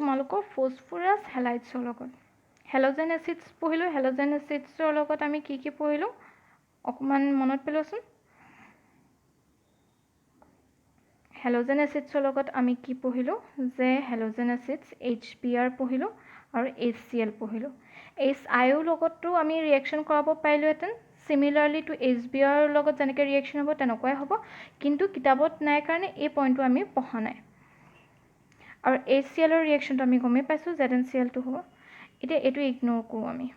তোমালোকৰ ফসফৰাছ হেলাইডছৰ লগত halogen acids পঢ়িলো হেলোজেন এচিডছৰ লগত আমি কি পঢ়িলো অকমান মনত পেলোৱাচোন হেলোজেন এচিডছৰ লগত আমি কি পঢ়িলো যে হেলোজেন এচিডছ HBr পঢ়িলো আৰু HCl পঢ়িলো HIO লগতো আমি ৰিএকচন কৰাব পাৰিলোহেঁতেন similarly to HBr লগত যেনেকৈ ৰিএকচন হ'ব তেনেকুৱাই হ'ব কিন্তু কিতাপত নাই কাৰণে এই পইণ্টটো আমি পঢ়া নাই আৰু HCl ৰ ৰিএকচনটো আমি গমে পাইছো ZnCl টো হ'ব এতিয়া এটো ইগনোৰ কৰো আমি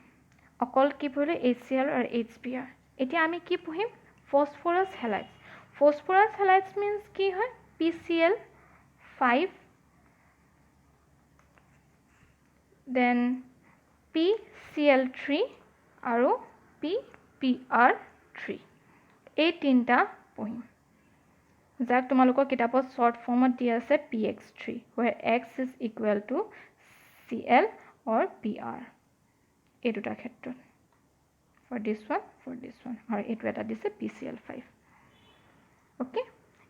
অকল কি পঢ়িলো HCl আৰু HBr এতিয়া আমি কি পঢ়িম ফসফৰাছ হেলাইডছ means কি হয় PCl5 then PCl3 আৰু PPr3 এই তিনটা পঢ়িম যাক তোমালোকৰ কিতাপত শৰ্ট ফৰ্মত দিয়া আছে PX3 where X is equal to Cl or Pr এই দুটা ক্ষেত্ৰত for this one আৰু এইটো এটা দিছে PCl5 okay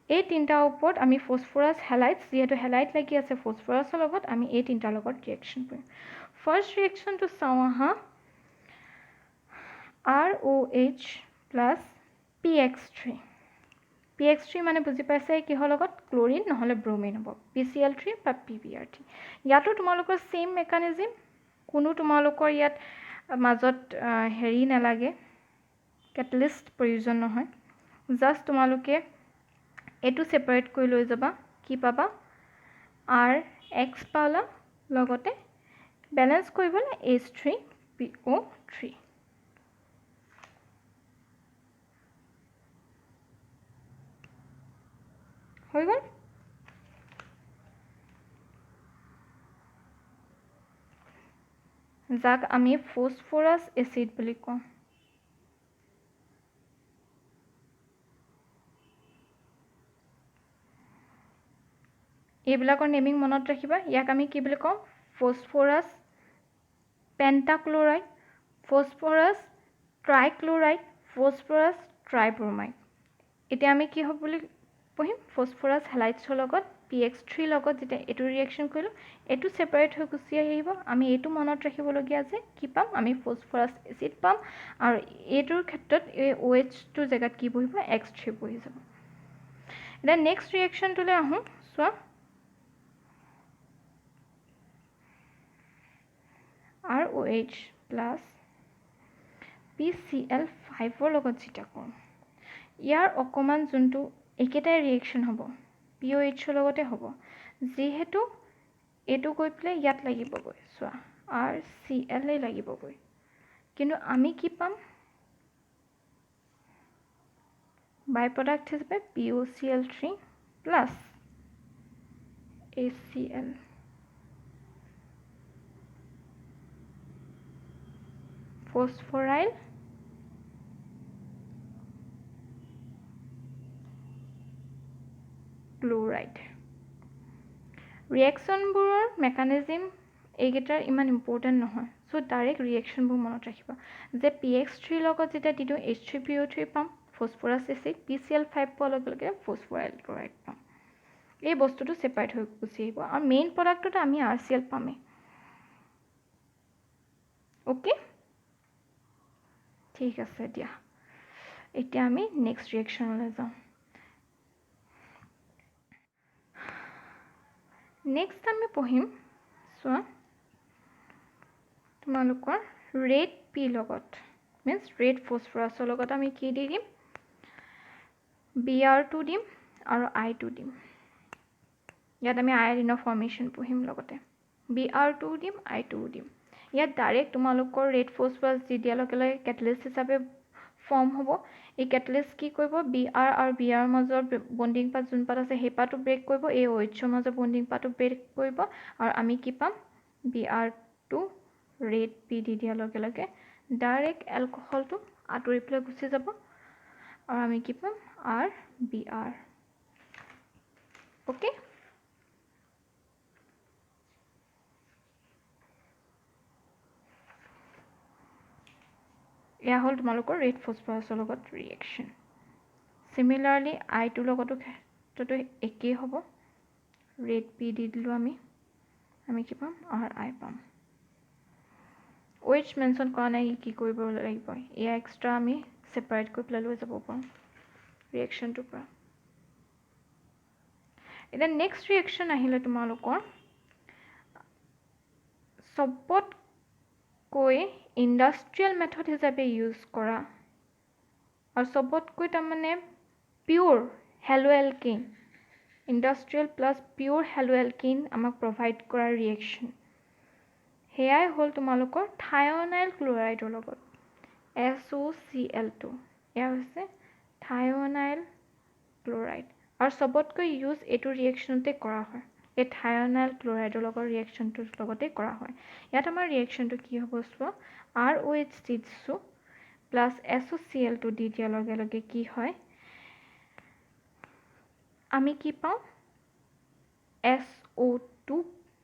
এই তিনটা ওপৰত আমি ফসফৰাছ হেলাইডছ যেহেতু হেলাইড লাগি আছে ফসফৰাছৰ লগত আমি এই তিনটাৰ লগত ৰিএকচন কৰিম ফাৰ্ষ্ট ৰিএকচনটো চাওঁ আহা ROH plus PX3 মানে বুজি পাইছে কিহৰ লগত ক্লোৰিন নহলে ব্ৰোমিন হ'ব PCl3 বা PBr3 ইয়াতো তোমালোকৰ সেম মেকানিজম কোনো তোমালোকৰ ইয়াত মাজত হেৰি নালাগে কেটালিষ্ট প্ৰয়োজন নহয় জাস্ট তোমালোকে এটো সেপাৰেট কৰি লৈ যাবা কি পাবা RX পালা লগতে ব্যালেন্স কৰিবলৈ H3PO3 হৈ গ'ল যাক আমি ফসফৰাছ এচিড বুলি কওঁ এইবিলাকৰ নেমিং মনত ৰাখিবা ইয়াক আমি কি বুলি কওঁ ফসফৰাছ পেন্টাক্লোৰাইড ফসফৰাছ ট্ৰাইক্লোৰাইড ফসফৰাছ ট্ৰাইব্ৰোমাইড এতিয়া আমি কি হ'ব বুলি পঢ়িম ফসফৰাছ হেলাইডছৰ লগত PX3 লগত যেটা এটো ৰিএকচন কৰিলো এটো সেপাৰেট হৈ গুচি আহিব আমি এটো মনত ৰাখিবলগীয়া যে কি পাম আমি ফসফৰাছ এচিড পাম আৰু এটোৰ ক্ষেত্ৰত এই OH টো জায়গাত কি বহিব X3 বহি যাব এটা নেক্সট ৰিএকচনটোলৈ আহো চোৱা ROH plus PCl5 ৰ লগত যেটা কম ইয়াৰ অকমান যোনটো একেটাই ৰিএকচন হ'ব POH ৰ লগতে হ'ব যেহেতু এটো গৈ প্লে ইয়াত লাগিব গৈ চোৱা RCl এ লাগিব গৈ কিন্তু আমি কি পাম বাই প্ৰডাক্ট হিচাপে POCl3 plus HCl phosphoryl chloride ৰিএকচনবোৰৰ মেকানিজম এইকেইটাৰ ইমান ইম্পৰ্টেন্ট নহয় সো ডাইৰেক্ট ৰিএকচনবোৰ মনত ৰাখিবা যে PX3 লগত যেটা দিটো H3PO3 পাম ফসফৰাছ এচিড PCl5 পোৱাৰ লগে লগে ফসফৰাইল ক্লোৰাইড পাম এই বস্তুটো সেপাৰেট হৈ গুচি আহিব আৰু মেইন প্ৰডাক্টটো আমি RCl পামে ওকে ঠিক আছে দিয়া এতিয়া আমি নেক্সট ৰিএকচনলৈ যাওঁ নেক্সট আমি পঢ়িম সো তোমালোকৰ ৰেড পি লগত means ৰেড ফসফৰাছৰ লগত আমি কি দিম Br2 দিম আৰু I2 দিম ইয়াত আমি আয়ডিনৰ ফৰ্মেশন পঢ়িম লগতে Br2 দিম I2 দিম ইয়াত ডাইৰেক্ট তোমালোকৰ ৰেড ফসফৰাছ দি দিয়া লগে লগে কেটালিষ্ট হিচাপে ফৰ্ম হ'ব এই কেটালিষ্ট কি কৰিব Br আৰু Br মাজৰ বন্ডিং পাত যোন পাত আছে সেই পাতটো ব্ৰেক কৰিব এই OH ৰ মাজৰ বন্ডিং পাতটো ব্ৰেক কৰিব আৰু আমি কি পাম Br2 ৰেড পি দি দিয়া লগে লগে ডাইৰেক্ট এলকহলটো আঁতৰি পেলাই গুচি যাব আৰু আমি কি পাম RBr ওকে এয়া হল তোমালোকৰ ৰেড ফসফৰাছৰ লগত ৰিএকচন সিমিলাৰলি I2 লগতো ক্ষেত্ৰটো একেই হ'ব ৰেড পি দি দিলো আমি আমি কি পাম RI পাম OH মেনশ্যন কৰা নাই কি কৰিব লাগিব এয়া এক্সট্ৰা আমি সেপাৰেট কৰি পেলাই লৈ যাব পাৰোঁ ৰিয়েকশ্যনটোৰ পৰা এটা নেক্সট ৰিয়েকশ্যন আহিলে তোমালোকৰ সবতকৈ ইণ্ডাষ্ট্ৰিয়েল মেথড হিচাপে ইউজ কৰা আৰু সবতকৈ তাৰমানে পিওৰ হেলোএলকেন ইণ্ডাষ্ট্ৰিয়েল প্লাছ পিওৰ হেলোএলকেন আমাক প্ৰভাইড কৰা ৰিয়েকশ্যন সেয়াই হ'ল তোমালোকৰ থাইঅনাইল ক্লৰাইডৰ লগত SOCl2 এয়া হৈছে থাইঅনাইল ক্লৰাইড আৰু সবতকৈ ইউজ এইটো ৰিয়েকশ্যনতে কৰা হয় এই থাইঅনাইল ক্লৰাইডৰ লগত ৰিয়েকশ্যনটোৰ লগতে কৰা হয় ইয়াত আমাৰ ৰিয়েকশ্যনটো কি হ'ব চোৱা ROH দিছোঁ প্লাছ SOCl2 দি দিয়াৰ লগে লগে কি হয় আমি কি পাওঁ SO2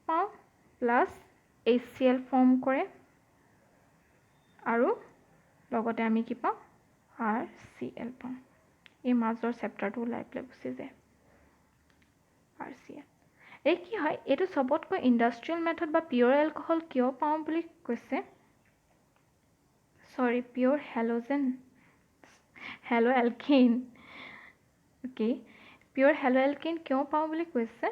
পাওঁ প্লাছ HCl ফৰ্ম কৰে আৰু লগতে আমি কি পাওঁ RCl পাওঁ এই মাজৰ চেপ্টাৰটো ওলাই পেলাই গুচি যায় RCl এই কি হয় এইটো সবতকৈ ইণ্ডাষ্ট্ৰিয়েল মেথড বা পিওৰ এলকহল কিয় পাওঁ বুলি কৈছে সৰি পিওৰ হেলোএলকেন অ'কে পিওৰ হেলোএলকেন কিয় পাওঁ বুলি কৈছে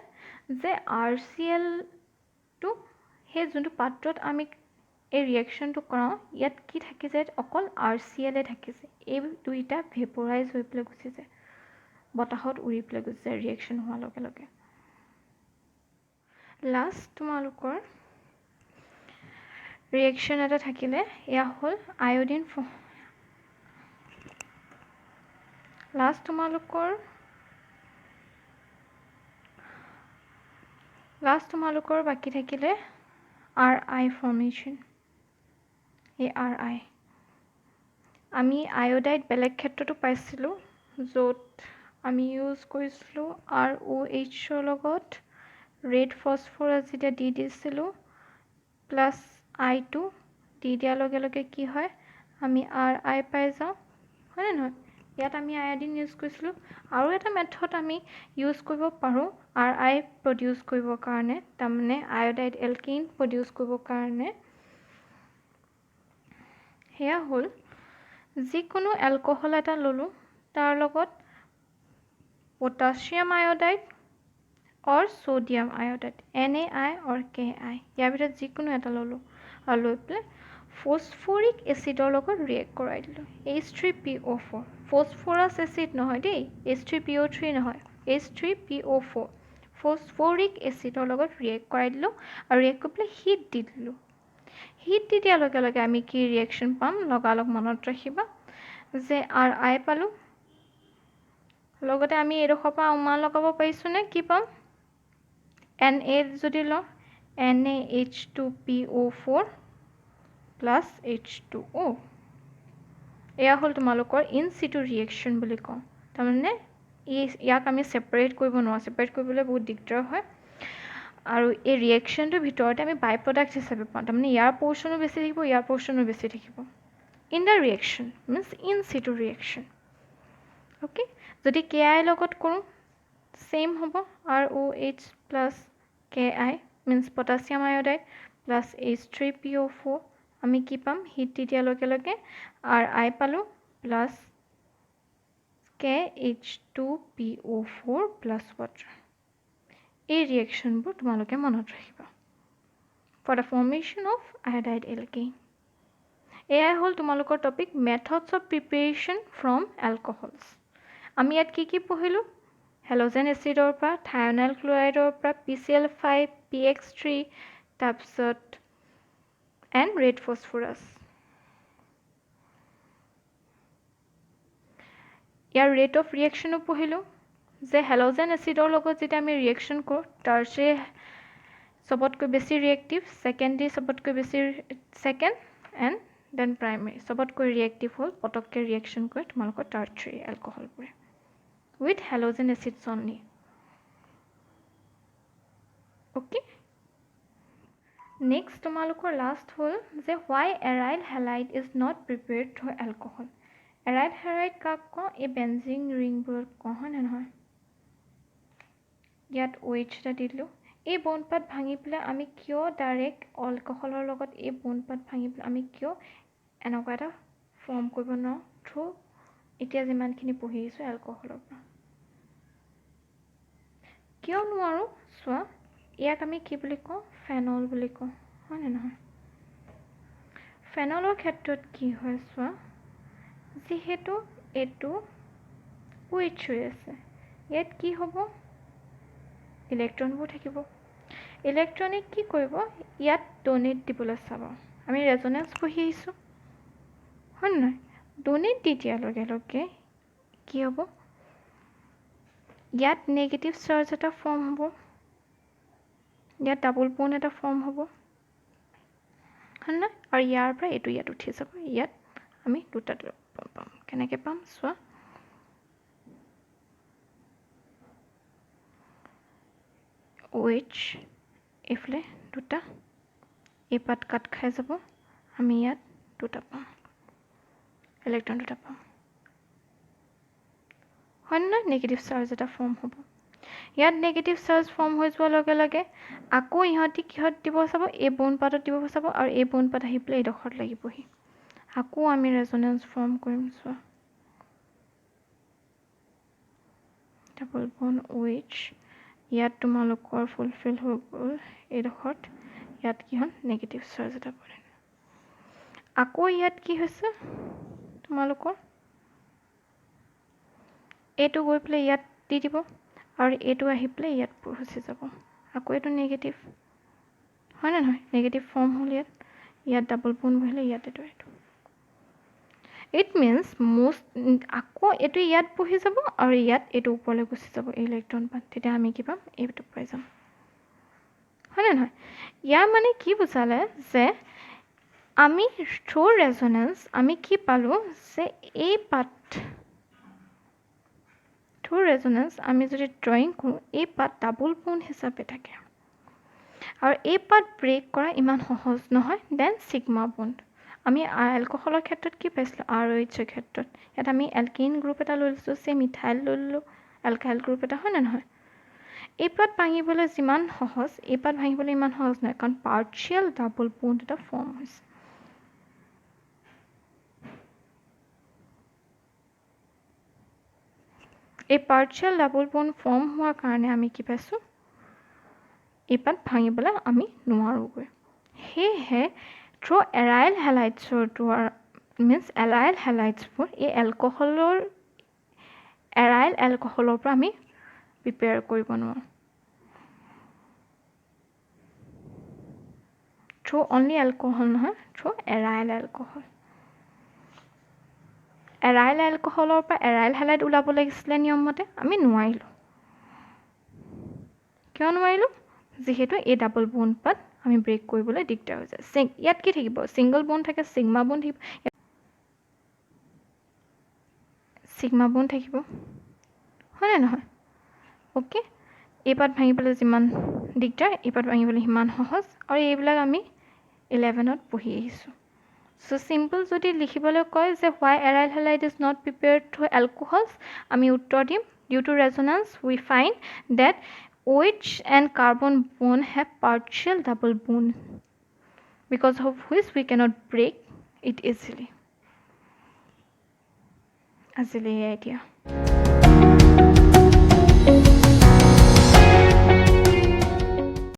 যে RClটো সেই যোনটো পাত্ৰত আমি এই ৰিয়েকশ্যনটো কৰাওঁ ইয়াত কি থাকিছে অকল RCl থাকিছে এই দুইটা ভেপৰাইজ হৈ পেলাই গুচি যায় বতাহত উৰি পেলাই গুচি যায় ৰিয়েকশ্যন হোৱাৰ লগে লগে লাষ্ট তোমালোকৰ ৰিয়েকশ্যন এটা থাকিলে এয়া হ'ল আয়োডিন লাষ্ট তোমালোকৰ বাকী থাকিলে RI ফৰ্মেশ্যন এই RI আমি আয়োডাইড বেলেগ ক্ষেত্ৰতো পাইছিলোঁ য'ত আমি ইউজ কৰিছিলোঁ ROHৰ লগত ৰেড ফছফৰাছ যেতিয়া দি দিছিলোঁ প্লাছ I2 দি দিয়াৰ লগে লগে কি হয় আমি RI পাই যাওঁ হয়নে নহয় ইয়াত আমি আয়োডিন ইউজ কৰিছিলোঁ আৰু এটা মেথড আমি ইউজ কৰিব পাৰোঁ RI প্ৰডিউচ কৰিবৰ কাৰণে তাৰমানে আয়োডাইড এলকেন প্ৰডিউচ কৰিবৰ কাৰণে সেয়া হ'ল যিকোনো এলকহল এটা ল'লোঁ তাৰ লগত potassium iodide or sodium iodide NaI or Ki ইয়াৰ ভিতৰত যিকোনো এটা ল'লোঁ আৰু লৈ পেলাই ফছফৰিক এচিডৰ লগত ৰিয়েক্ট কৰাই দিলোঁ H3PO4 ফছফৰাছ এচিড নহয় দেই H3PO3 নহয় H3PO4 ফছফৰিক এচিডৰ লগত ৰিয়েক্ট কৰাই দিলোঁ আৰু ৰিয়েক্ট কৰি পেলাই হিট দি দিলোঁ হিট দি দিয়াৰ লগে লগে আমি কি ৰিয়েকশ্যন পাম লগালগ মনত ৰাখিবা যে RI পালোঁ লগতে আমি এইডোখৰ পৰা উমান লগাব পাৰিছোঁনে কি পাম Na যদি লওঁ NaH2PO4 প্লাছ H2O এয়া হ'ল তোমালোকৰ ইন সিটু ৰিয়েকশ্যন বুলি কওঁ তাৰমানে ইয়াক আমি ছেপাৰেট কৰিব নোৱাৰোঁ ছেপাৰেট কৰিবলৈ বহুত দিগদাৰ হয় আৰু এই ৰিয়েকশ্যনটোৰ ভিতৰতে আমি বাই প্ৰডাক্ট হিচাপে পাওঁ তাৰমানে ইয়াৰ পৰ্শ্যনো বেছি থাকিব ইয়াৰ পৰ্শ্যনো বেছি থাকিব in the reaction means in situ reaction okay যদি KI লগত কৰোঁ সেম হ'ব ROH plus KI means potassium iodide plus H3PO4 আমি কি পাম হিট দি দিয়াৰ লগে লগে RI পালোঁ প্লাছ KH2PO4 প্লাছ ৱাটাৰ এই ৰিয়েকশ্যনবোৰ তোমালোকে মনত ৰাখিবা for the formation of iodide alkane এয়াই হ'ল তোমালোকৰ topic methods of preparation from alcohols আমি ইয়াত কি পঢ়িলোঁ হেল'জেন এচিডৰ পৰা থাইঅনাইল ক্লৰাইডৰ পৰা PCl5 PX3 তাৰপিছত এণ্ড ৰেড ফছফৰাছ ইয়াৰ ৰেট অফ ৰিয়েকশ্যনো পঢ়িলোঁ যে হেল'জেন এচিডৰ লগত যেতিয়া আমি ৰিয়েকশ্যন কৰোঁ টাৰ্চিয়াৰী সবতকৈ বেছি ৰিয়েক্টিভ ছেকেণ্ডেৰী সবতকৈ বেছি ছেকেণ্ড এণ্ড দেন প্ৰাইমেৰী সবতকৈ ৰিয়েক্টিভ হ'ল পটককৈ ৰিয়েকশ্যন কৰে তোমালোকৰ tertiary এলকহলবোৰে with halogen acids only okay next তোমালোকৰ last হ'ল যে why aryl halide is not prepared through alcohol aryl halide কাক কওঁ এই বেনজিন ৰিংবোৰত কওঁ হয় নে নহয় ইয়াত OH এটা দি দিলোঁ এই বন্ডপাত ভাঙি পেলাই আমি কিয় ডাইৰেক্ট এলকহলৰ লগত এই বন্ডপাত ভাঙি পেলাই আমি কিয় এনেকুৱা এটা ফৰ্ম কৰিব নোৱাৰোঁ থ্ৰু এতিয়া যিমানখিনি পঢ়ি আহিছোঁ এলকহলৰ পৰা কিয় নোৱাৰোঁ চোৱা ইয়াক আমি কি বুলি কওঁ ফেনল বুলি কওঁ হয়নে নহয় ফেনলৰ ক্ষেত্ৰত কি হয় চোৱা যিহেতু এইটো OH হৈ আছে ইয়াত কি হ'ব ইলেক্ট্ৰনবোৰ থাকিব ইলেক্ট্ৰনে কি কৰিব ইয়াত ডনেট দিবলৈ চাব আমি ৰেজনেন্স পঢ়ি আহিছোঁ হয় নহয় ডনেট দি দিয়াৰ লগে লগে কি হ'ব ইয়াত নেগেটিভ চাৰ্জ এটা ফৰ্ম হ'ব ইয়াত ডাবল বন্ড এটা ফৰ্ম হ'ব হয় নহয় আৰু ইয়াৰ পৰা এইটো ইয়াত উঠি যাব ইয়াত আমি দুটা পাম কেনেকৈ পাম চোৱা OH এইফালে দুটা এই পাত কাট খাই যাব আমি ইয়াত দুটা পাম ইলেক্ট্ৰন দুটা পাম হয় নহয় নেগেটিভ চাৰ্জ এটা ফৰ্ম হ'ব ইয়াত নেগেটিভ চাৰ্জ ফৰ্ম হৈ যোৱাৰ লগে লগে আকৌ ইহঁতি কিহত দিব চাব এই বন্ড পাতত দিব চাব আৰু এই বন্ড পাত আহি পেলাই এইডোখৰত লাগিবহি আকৌ আমি ৰেজনেন্স ফৰ্ম কৰিম চোৱা ডাবল বন্ড OH ইয়াত তোমালোকৰ ফুলফিল হৈ গ'ল এইডোখৰত ইয়াত কি হ'ল নেগেটিভ চাৰ্জ এটা পৰে আকৌ ইয়াত কি হৈছে তোমালোকৰ এইটো গৈ পেলাই ইয়াত দি দিব আৰু এইটো আহি পেলাই ইয়াত গুচি যাব আকৌ এইটো নেগেটিভ হয় নে নহয় নেগেটিভ ফৰ্ম হ'ল ইয়াত ডাবল বন্ড বহিলে ইয়াত এইটো ইট মিনছ আকৌ এইটো ইয়াত বহি যাব আৰু ইয়াত এইটো ওপৰলৈ গুচি যাব ইলেক্ট্ৰন পাত তেতিয়া আমি কি পাম এইটো পাই যাম হয় নে নহয় ইয়াৰ মানে কি বুজালে যে আমি থ্ৰু ৰেজনেন্স আমি কি পালোঁ যে এই পাত থ্ৰু ৰেজনেন্স আমি যদি ড্ৰয়িং কৰোঁ এই পাত ডাবল বন্ড হিচাপে থাকে আৰু এই পাত ব্ৰেক কৰা ইমান সহজ নহয় দেন ছিগমা বন্ড আমি এলকহলৰ ক্ষেত্ৰত কি পাইছিলোঁ ROHৰ ক্ষেত্ৰত ইয়াত আমি এলকিন গ্ৰুপ এটা লৈ লৈছোঁ চেম মিথাইল লৈ ল'লোঁ এলকাইল গ্ৰুপ এটা হয় নে নহয় এই পাত ভাঙিবলৈ যিমান সহজ এই পাত ভাঙিবলৈ ইমান সহজ নহয় কাৰণ পাৰ্চিয়েল ডাবল বন্ড এটা ফৰ্ম হৈছে এই পাৰ্চিয়েল ডাবল বন্ড ফৰ্ম হোৱাৰ কাৰণে আমি কি পাইছোঁ এই পাত ভাঙিবলৈ আমি নোৱাৰোঁগৈ সেয়েহে থ্ৰু এৰাইল হেলাইডছৰ মিনছ এৰাইল হেলাইডছবোৰ এই এৰাইল এলকহলৰ পৰা আমি প্ৰিপেয়াৰ কৰিব নোৱাৰোঁ থ্ৰু অনলি এলকহল নহয় থ্ৰু এৰাইল এলকহল এৰাইল এলকহলৰ পৰা এৰাইল হেলাইড ওলাব লাগিছিলে নিয়মমতে আমি নোৱাৰিলোঁ কিয় নোৱাৰিলোঁ যিহেতু এই ডাবল বন্ড পাত আমি ব্ৰেক কৰিবলৈ দিগদাৰ হৈ যায় ইয়াত কি থাকিব ছিংগল বন্ড থাকে ছিগমা বন্ড থাকিব ছিগমা বন্ড থাকিব হয় নে নহয় অ'কে এই পাত ভাঙিবলৈ যিমান দিগদাৰ এই পাত ভাঙিবলৈ সিমান সহজ আৰু এইবিলাক আমি 11ত পঢ়ি আহিছোঁ চ' চিম্পল যদি লিখিবলৈ কয় যে why aryl halide is not prepared through alcohols আমি উত্তৰ দিম due to resonance we find that OH and carbon bond have partial double bond because of which we cannot break it easily. Azile idea.